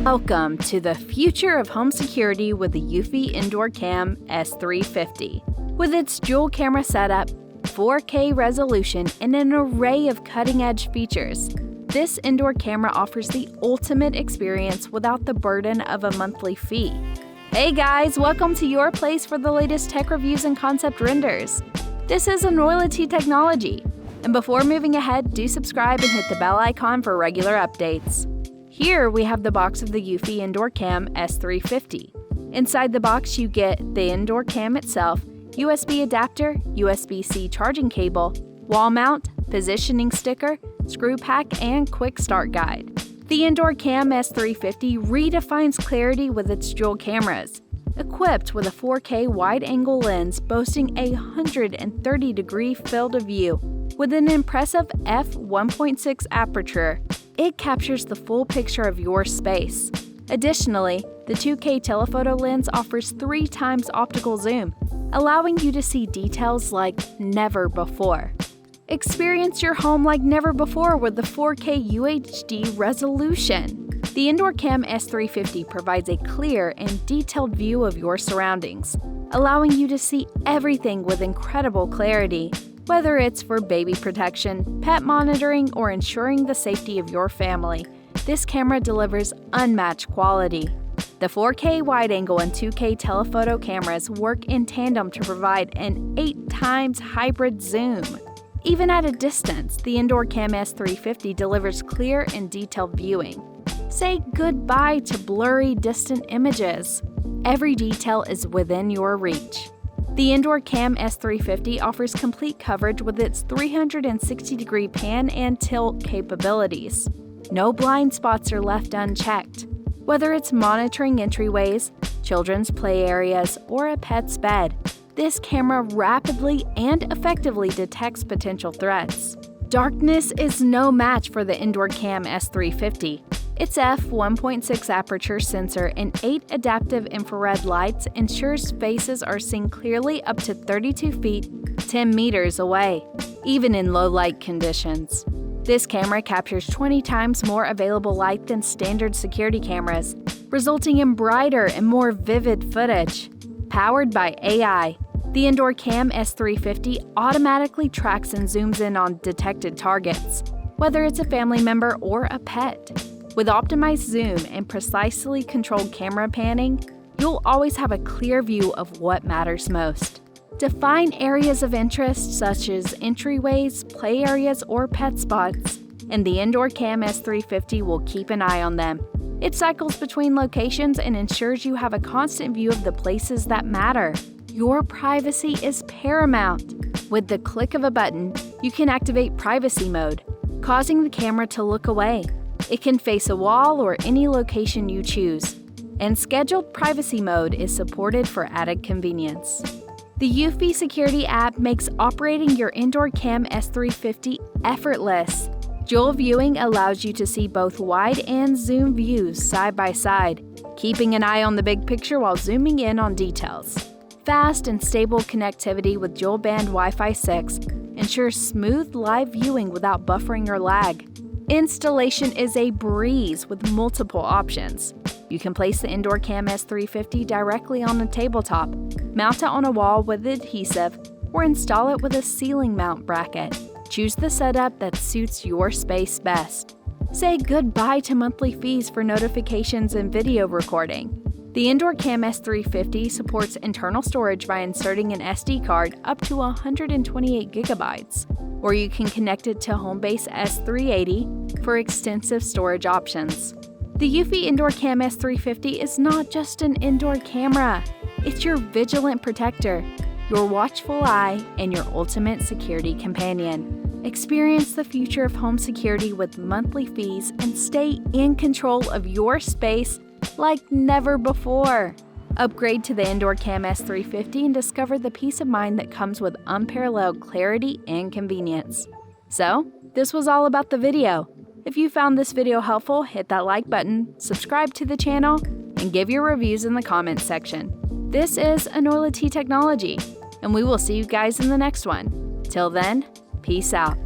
Welcome to the future of home security with the Eufy Indoor Cam S350. With its dual camera setup, 4K resolution, and an array of cutting-edge features, this indoor camera offers the ultimate experience without the burden of a monthly fee. Hey guys, welcome to your place for the latest tech reviews and concept renders. This is Enoylity technology, and before moving ahead, do subscribe and hit the bell icon for regular updates. Here we have the box of the Eufy Indoor Cam S350. Inside the box you get the indoor cam itself, USB adapter, USB-C charging cable, wall mount, positioning sticker, screw pack, and quick start guide. The Indoor Cam S350 redefines clarity with its dual cameras. Equipped with a 4K wide-angle lens boasting a 130-degree field of view with an impressive f1.6 aperture, it captures the full picture of your space. Additionally, the 2K telephoto lens offers 3 times optical zoom, allowing you to see details like never before. Experience your home like never before with the 4K UHD resolution. The Indoor Cam S350 provides a clear and detailed view of your surroundings, allowing you to see everything with incredible clarity. Whether it's for baby protection, pet monitoring, or ensuring the safety of your family, this camera delivers unmatched quality. The 4K wide-angle and 2K telephoto cameras work in tandem to provide an 8 times hybrid zoom. Even at a distance, the Indoor Cam S350 delivers clear and detailed viewing. Say goodbye to blurry, distant images. Every detail is within your reach. The Indoor Cam S350 offers complete coverage with its 360-degree pan and tilt capabilities. No blind spots are left unchecked. Whether it's monitoring entryways, children's play areas, or a pet's bed, this camera rapidly and effectively detects potential threats. Darkness is no match for the Indoor Cam S350. Its f1.6 aperture sensor and 8 adaptive infrared lights ensures faces are seen clearly up to 32 feet, 10 meters away, even in low light conditions. This camera captures 20 times more available light than standard security cameras, resulting in brighter and more vivid footage. Powered by AI, the Indoor Cam S350 automatically tracks and zooms in on detected targets, whether it's a family member or a pet. With optimized zoom and precisely controlled camera panning, you'll always have a clear view of what matters most. Define areas of interest such as entryways, play areas, or pet spots, and the Indoor Cam S350 will keep an eye on them. It cycles between locations and ensures you have a constant view of the places that matter. Your privacy is paramount. With the click of a button, you can activate privacy mode, causing the camera to look away. It can face a wall or any location you choose, and scheduled privacy mode is supported for added convenience. The Eufy security app makes operating your Indoor Cam S350 effortless. Dual viewing allows you to see both wide and zoom views side by side, keeping an eye on the big picture while zooming in on details. Fast and stable connectivity with dual-band Wi-Fi 6 ensures smooth live viewing without buffering or lag. Installation is a breeze with multiple options. You can place the Indoor Cam S350 directly on a tabletop, mount it on a wall with adhesive, or install it with a ceiling mount bracket. Choose the setup that suits your space best. Say goodbye to monthly fees for notifications and video recording. The Indoor Cam S350 supports internal storage by inserting an SD card up to 128 gigabytes, or you can connect it to Homebase S380 for extensive storage options. The Eufy Indoor Cam S350 is not just an indoor camera, it's your vigilant protector, your watchful eye, and your ultimate security companion. Experience the future of home security with monthly fees and stay in control of your space like never before. Upgrade to the Indoor Cam S350 and discover the peace of mind that comes with unparalleled clarity and convenience. So, this was all about the video. If you found this video helpful, hit that like button, subscribe to the channel, and give your reviews in the comments section. This is Enoylity Technology, and we will see you guys in the next one. Till then, peace out.